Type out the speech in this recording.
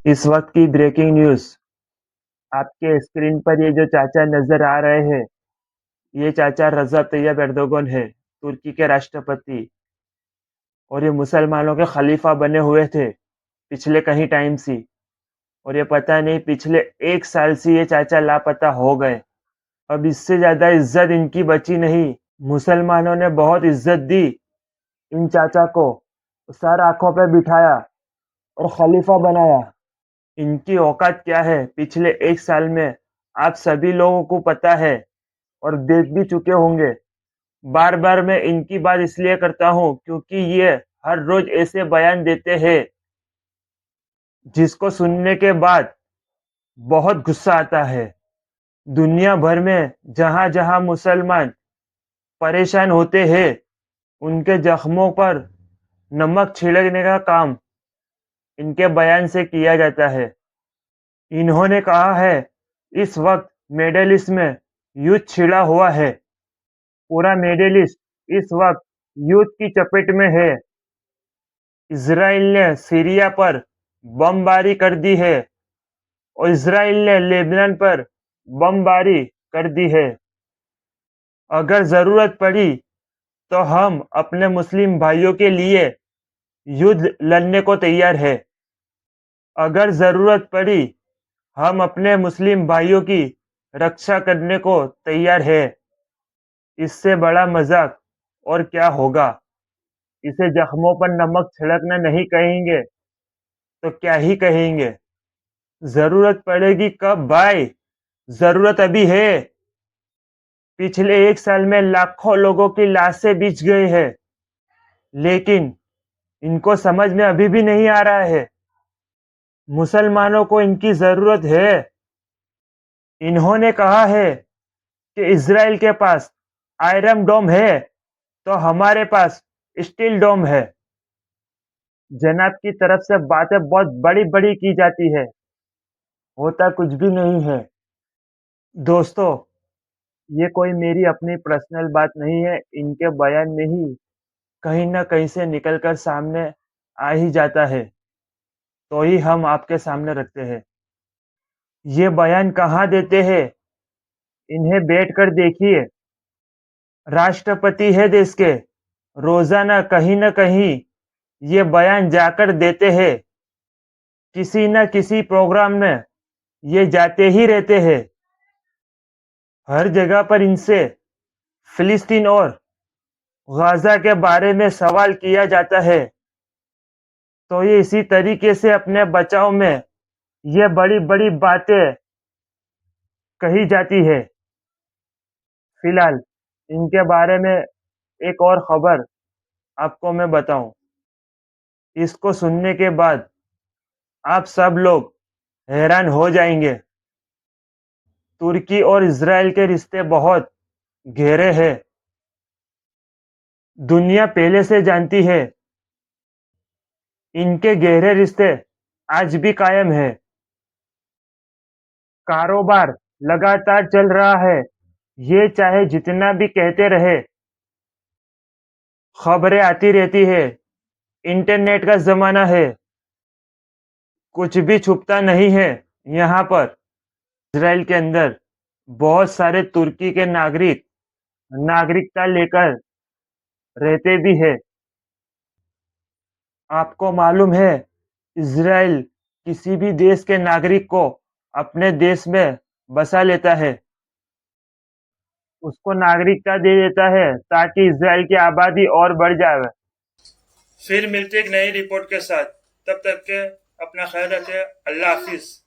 इस वक्त की ब्रेकिंग न्यूज़। आपके स्क्रीन पर ये जो चाचा नज़र आ रहे हैं, ये चाचा रज़ब तैयब एर्दोगन है, तुर्की के राष्ट्रपति। और ये मुसलमानों के खलीफा बने हुए थे पिछले कहीं टाइम से। और ये पता नहीं पिछले 1 साल से ये चाचा लापता हो गए। अब इससे ज़्यादा इज़्ज़त इनकी बची नहीं। मुसलमानों ने बहुत इज़्ज़त दी इन चाचा को, सर आँखों पे बिठाया और खलीफा बनाया। इनकी औकात क्या है पिछले 1 साल में, आप सभी लोगों को पता है और देख भी चुके होंगे। बार-बार मैं इनकी बात इसलिए करता हूँ क्योंकि ये हर रोज़ ऐसे बयान देते हैं, जिसको सुनने के बाद बहुत गुस्सा आता है। दुनिया भर में जहाँ-जहाँ मुसलमान परेशान होते हैं, उनके ज़ख्मों पर नमक छिड़कने का काम इनके बयान से किया जाता है। इन्होंने कहा है, इस वक्त मिडल ईस्ट में युद्ध छिड़ा हुआ है। पूरा मिडल ईस्ट इस वक्त युद्ध की चपेट में है। इज़राइल ने सीरिया पर बमबारी कर दी है और इज़राइल ने लेबनान पर बमबारी कर दी है। अगर ज़रूरत पड़ी तो हम अपने मुस्लिम भाइयों के लिए युद्ध लड़ने को तैयार हैं। अगर ज़रूरत पड़ी हम अपने मुस्लिम भाइयों की रक्षा करने को तैयार हैं। इससे बड़ा मज़ाक और क्या होगा? इसे ज़ख्मों पर नमक छिड़कना नहीं कहेंगे तो क्या ही कहेंगे? ज़रूरत पड़ेगी कब भाई? ज़रूरत अभी है। पिछले 1 साल में लाखों लोगों की लाशें बिछ गई हैं, लेकिन इनको समझ में अभी भी नहीं आ रहा है। मुसलमानों को इनकी ज़रूरत है। इन्होंने कहा है कि इज़राइल के पास आयरन डोम है, तो हमारे पास स्टील डोम है। जनाब की तरफ से बातें बहुत बड़ी-बड़ी की जाती है, होता कुछ भी नहीं है। दोस्तों, ये कोई मेरी अपनी पर्सनल बात नहीं है, इनके बयान में ही कहीं न कहीं से निकल कर सामने आ ही जाता है, तो ही हम आपके सामने रखते हैं। ये बयान कहाँ देते हैं, इन्हें बैठकर देखिए। राष्ट्रपति है देश के, रोज़ाना कहीं न कहीं ये बयान जाकर देते हैं। किसी न किसी प्रोग्राम में ये जाते ही रहते हैं। हर जगह पर इनसे फ़िलिस्तीन और गाज़ा के बारे में सवाल किया जाता है, तो ये इसी तरीके से अपने बचाव में ये बड़ी-बड़ी बातें कही जाती है। फिलहाल इनके बारे में एक और खबर आपको मैं बताऊं। इसको सुनने के बाद आप सब लोग हैरान हो जाएंगे। तुर्की और इज़राइल के रिश्ते बहुत गहरे हैं। दुनिया पहले से जानती है, इनके गहरे रिश्ते आज भी कायम है। कारोबार लगातार चल रहा है, ये चाहे जितना भी कहते रहे। खबरें आती रहती है, इंटरनेट का ज़माना है, कुछ भी छुपता नहीं है यहाँ पर। इज़राइल के अंदर बहुत सारे तुर्की के नागरिक नागरिकता लेकर रहते भी हैं। आपको मालूम है, इज़राइल किसी भी देश के नागरिक को अपने देश में बसा लेता है, उसको नागरिकता दे देता है ताकि इज़राइल की आबादी और बढ़ जाए। फिर मिलते एक नई रिपोर्ट के साथ, तब तक के अपना ख्याल रखें। अल्लाह हाफिज़।